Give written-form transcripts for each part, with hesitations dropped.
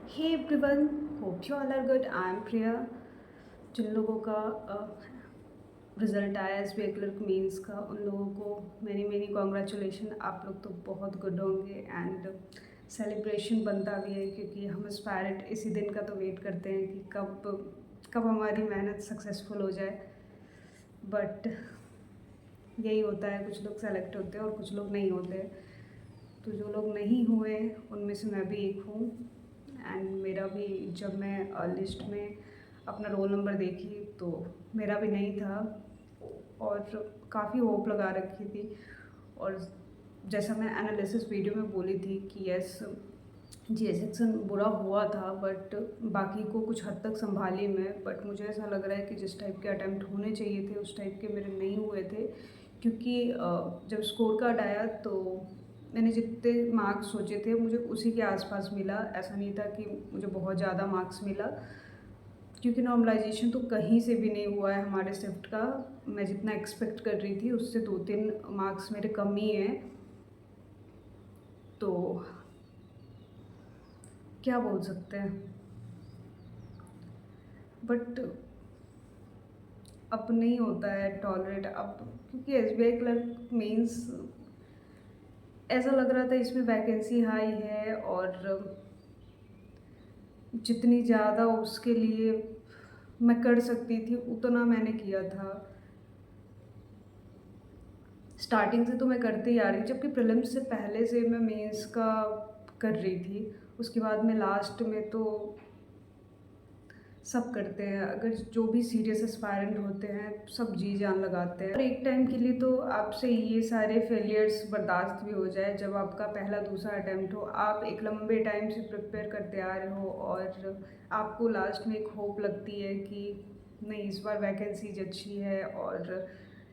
Hey everyone, hope you all are good. I am Priya. जिन लोगों का रिजल्ट आया S B I clerk means का, उन लोगों को मेरी मेरी कॉन्ग्रेचुलेशन। आप लोग तो बहुत गुड होंगे एंड सेलिब्रेशन बनता भी है, क्योंकि हम एस्पायरेट इसी दिन का तो वेट करते हैं कि कब कब हमारी मेहनत सक्सेसफुल हो जाए। बट यही होता है, कुछ लोग सेलेक्ट होते हैं और कुछ लोग नहीं होते। तो जो लोग नहीं हुए उनमें से मैं भी एक हूँ। एंड मेरा भी, जब मैं लिस्ट में अपना रोल नंबर देखी तो मेरा भी नहीं था और काफ़ी होप लगा रखी थी। और जैसा मैं एनालिसिस वीडियो में बोली थी कि यस, जी सेक्शन बुरा हुआ था बट बाकी को कुछ हद तक संभाली मैं। बट मुझे ऐसा लग रहा है कि जिस टाइप के अटैम्प्ट होने चाहिए थे उस टाइप के मेरे नहीं हुए थे, क्योंकि जब स्कोर कार्ड आया तो मैंने जितने मार्क्स सोचे थे मुझे उसी के आसपास मिला। ऐसा नहीं था कि मुझे बहुत ज़्यादा मार्क्स मिला, क्योंकि नॉर्मलाइजेशन तो कहीं से भी नहीं हुआ है हमारे शिफ्ट का। मैं जितना एक्सपेक्ट कर रही थी उससे 2-3 मार्क्स मेरे कम ही हैं। तो क्या बोल सकते हैं, बट अब नहीं होता है टॉलरेट अब, क्योंकि S B I clerk means ऐसा लग रहा था इसमें वैकेंसी हाई है और जितनी ज़्यादा उसके लिए मैं कर सकती थी उतना मैंने किया था। स्टार्टिंग से तो मैं करते ही आ रही, जबकि प्रीलिम्स से पहले से मैं मेंस का कर रही थी। उसके बाद में लास्ट में तो सब करते हैं, अगर जो भी सीरियस एस्पायरेंट होते हैं सब जी जान लगाते हैं। और एक टाइम के लिए तो आपसे ये सारे फेलियर्स बर्दाश्त भी हो जाए, जब आपका पहला दूसरा अटैम्प्ट हो, आप एक लंबे टाइम से प्रिपेयर करते आ रहे हो और आपको लास्ट में एक होप लगती है कि नहीं, इस बार वैकेंसीज अच्छी है और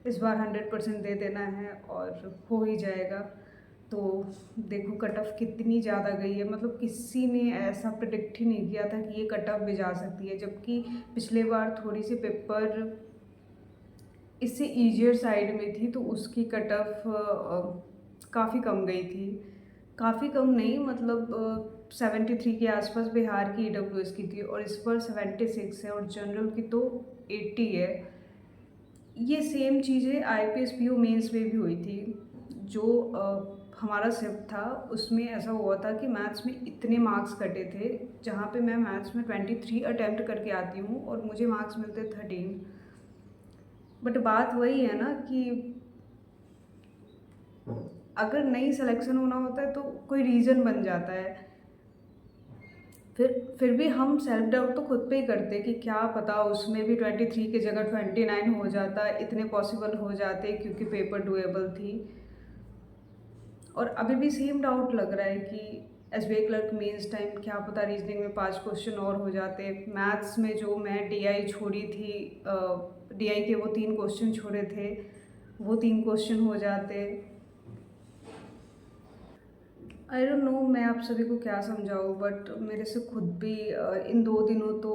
इस बार 100% दे देना है और हो ही जाएगा। तो देखो कट ऑफ कितनी ज़्यादा गई है, मतलब किसी ने ऐसा प्रिडिक्ट ही नहीं किया था कि ये कट ऑफ भी जा सकती है। जबकि पिछले बार थोड़ी सी पेपर इससे ईजियर साइड में थी तो उसकी कट ऑफ काफ़ी कम गई थी। काफ़ी कम नहीं, मतलब 73 के आसपास बिहार की EWS की थी और इस बार 76 है और जनरल की तो 80 है। ये सेम चीज़ें IPS PO मेंस में भी हुई थी। जो हमारा शिफ्ट था उसमें ऐसा हुआ था कि मैथ्स में इतने मार्क्स कटे थे, जहाँ पे मैं मैथ्स में 23 अटेम्प्ट करके आती हूँ और मुझे मार्क्स मिलते 13। बट बात वही है ना कि अगर नहीं सिलेक्शन होना होता है तो कोई रीज़न बन जाता है। फिर भी हम सेल्फ डाउट तो खुद पे ही करते कि क्या पता उसमें भी 23 की जगह 29 हो जाता, इतने पॉसिबल हो जाते क्योंकि पेपर डुएबल थी। और अभी भी सेम डाउट लग रहा है कि S B I clerk mains time क्या पता रीजनिंग में 5 क्वेश्चन और हो जाते। मैथ्स में जो मैं DI छोड़ी थी, DI के वो 3 क्वेश्चन छोड़े थे, वो 3 क्वेश्चन हो जाते। आई डोंट नो मैं आप सभी को क्या समझाऊँ, बट मेरे से खुद भी इन 2 दिनों तो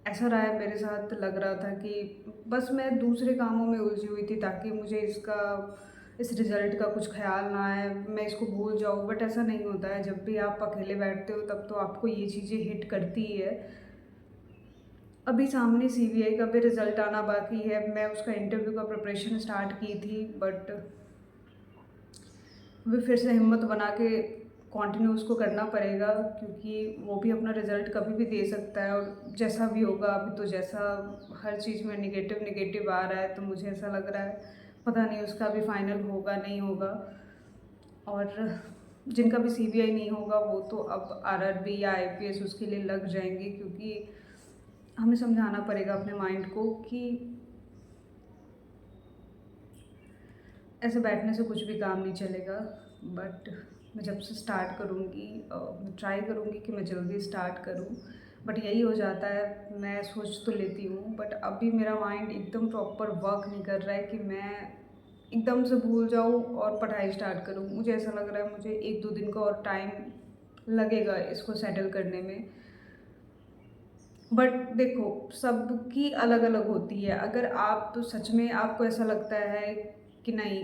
ऐसा रहा है मेरे साथ, लग रहा था कि बस मैं दूसरे कामों में उलझी हुई थी ताकि मुझे इस रिज़ल्ट का कुछ ख़्याल ना आए, मैं इसको भूल जाऊँ। बट ऐसा नहीं होता है, जब भी आप अकेले बैठते हो तब तो आपको ये चीज़ें हिट करती ही है। अभी सामने CBI का भी रिज़ल्ट आना बाकी है, मैं उसका इंटरव्यू का प्रिपरेशन स्टार्ट की थी, बट अभी फिर से हिम्मत बना के कंटिन्यू उसको करना पड़ेगा, क्योंकि वो भी अपना रिज़ल्ट कभी भी दे सकता है। और जैसा भी होगा, अभी तो जैसा हर चीज़ में नेगेटिव नेगेटिव आ रहा है, तो मुझे ऐसा लग रहा है पता नहीं उसका भी फाइनल होगा नहीं होगा। और जिनका भी CBI नहीं होगा वो तो अब RRB या IPS उसके लिए लग जाएंगे, क्योंकि हमें समझाना पड़ेगा अपने माइंड को कि ऐसे बैठने से कुछ भी काम नहीं चलेगा। बट मैं जब से स्टार्ट करूँगी, मैं ट्राई करूँगी कि मैं जल्दी स्टार्ट करूँ। बट यही हो जाता है, मैं सोच तो लेती हूँ बट अभी मेरा माइंड एकदम प्रॉपर वर्क नहीं कर रहा है कि मैं एकदम से भूल जाऊँ और पढ़ाई स्टार्ट करूँ। मुझे ऐसा लग रहा है मुझे 1-2 दिन का और टाइम लगेगा इसको सेटल करने में। बट देखो, सबकी अलग अलग होती है। अगर आप सच में आपको ऐसा लगता है कि नहीं,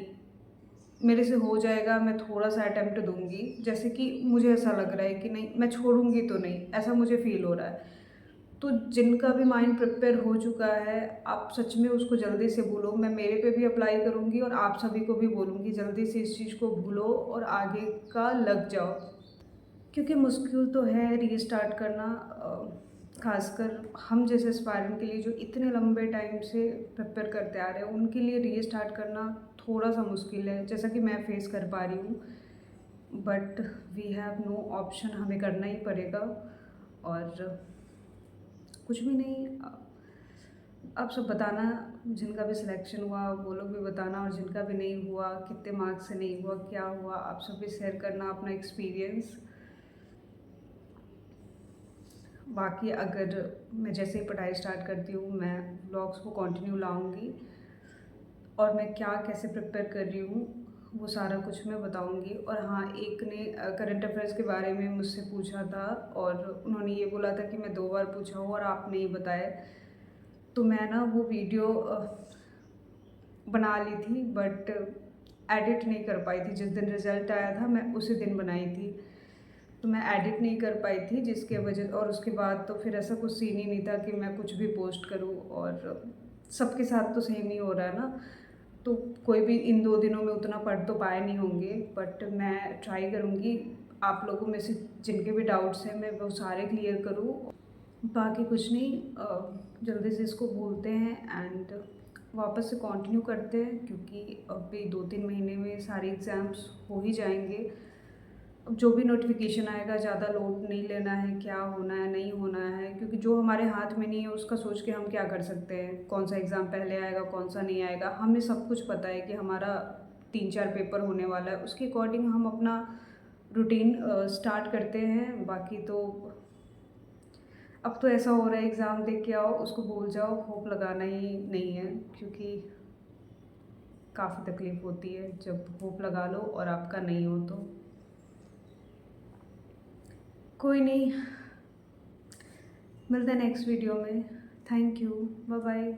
मेरे से हो जाएगा, मैं थोड़ा-सा अटेम्प्ट दूँगी। जैसे कि मुझे ऐसा लग रहा है कि नहीं, मैं छोड़ूँगी तो नहीं, ऐसा मुझे फ़ील हो रहा है। तो जिनका भी माइंड प्रिपेयर हो चुका है, आप सच में उसको जल्दी से भूलो। मैं मेरे पे भी अप्लाई करूँगी और आप सभी को भी बोलूँगी, जल्दी से इस चीज़ को भूलो और आगे का लग जाओ। क्योंकि मुश्किल तो है रीस्टार्ट करना, ख़ासकर हम जैसे एस्पायरेंट के लिए जो इतने लंबे टाइम से प्रिपेयर करते आ रहे हैं, उनके लिए रीस्टार्ट करना थोड़ा-सा मुश्किल है, जैसा कि मैं फ़ेस कर पा रही हूँ। But we have no option, हमें करना ही पड़ेगा। और कुछ भी नहीं, आप सब बताना, जिनका भी सिलेक्शन हुआ वो लोग भी बताना, और जिनका भी नहीं हुआ, कितने मार्क्स से नहीं हुआ, क्या हुआ, आप सब भी शेयर करना अपना एक्सपीरियंस। बाकी अगर मैं जैसे ही पढ़ाई स्टार्ट करती हूँ, मैं व्लॉग्स को कंटिन्यू लाऊँगी और मैं क्या कैसे प्रिपेयर कर रही हूँ, वो सारा कुछ मैं बताऊँगी। और हाँ, एक ने करंट अफेयर्स के बारे में मुझसे पूछा था और उन्होंने ये बोला था कि मैं 2 बार पूछा हूँ और आपने ही बताया। तो मैं ना वो वीडियो बना ली थी, बट एडिट नहीं कर पाई थी। जिस दिन रिज़ल्ट आया था मैं उसी दिन बनाई थी। तो मैं एडिट नहीं कर पाई थी, जिसके वजह, और उसके बाद तो फिर ऐसा कुछ सीन ही नहीं था कि मैं कुछ भी पोस्ट करूँ। और सबके साथ तो सेम ही हो रहा है ना, तो कोई भी इन 2 दिनों में उतना पढ़ तो पाए नहीं होंगे। बट मैं ट्राई करूँगी आप लोगों में से जिनके भी डाउट्स हैं, मैं वो सारे क्लियर करूँ। बाकी कुछ नहीं, जल्दी से इसको भूलते हैं एंड वापस से कंटिन्यू करते हैं, क्योंकि अभी 2-3 महीने में सारे एग्ज़ाम्स हो ही जाएंगे। अब जो भी नोटिफिकेशन आएगा, ज़्यादा लोड नहीं लेना है, क्या होना है नहीं होना है, क्योंकि जो हमारे हाथ में नहीं है उसका सोच के हम क्या कर सकते हैं, कौन सा एग्ज़ाम पहले आएगा कौन सा नहीं आएगा। हमें सब कुछ पता है कि हमारा 3-4 पेपर होने वाला है, उसके अकॉर्डिंग हम अपना रूटीन स्टार्ट करते हैं। बाकी तो अब तो ऐसा हो रहा है, एग्ज़ाम दे के आओ उसको भूल जाओ, होप लगाना ही नहीं है, क्योंकि काफ़ी तकलीफ़ होती है जब होप लगा लो और आपका नहीं हो तो। कोई नहीं, मिलते हैं नेक्स्ट वीडियो में। Thank you, bye bye.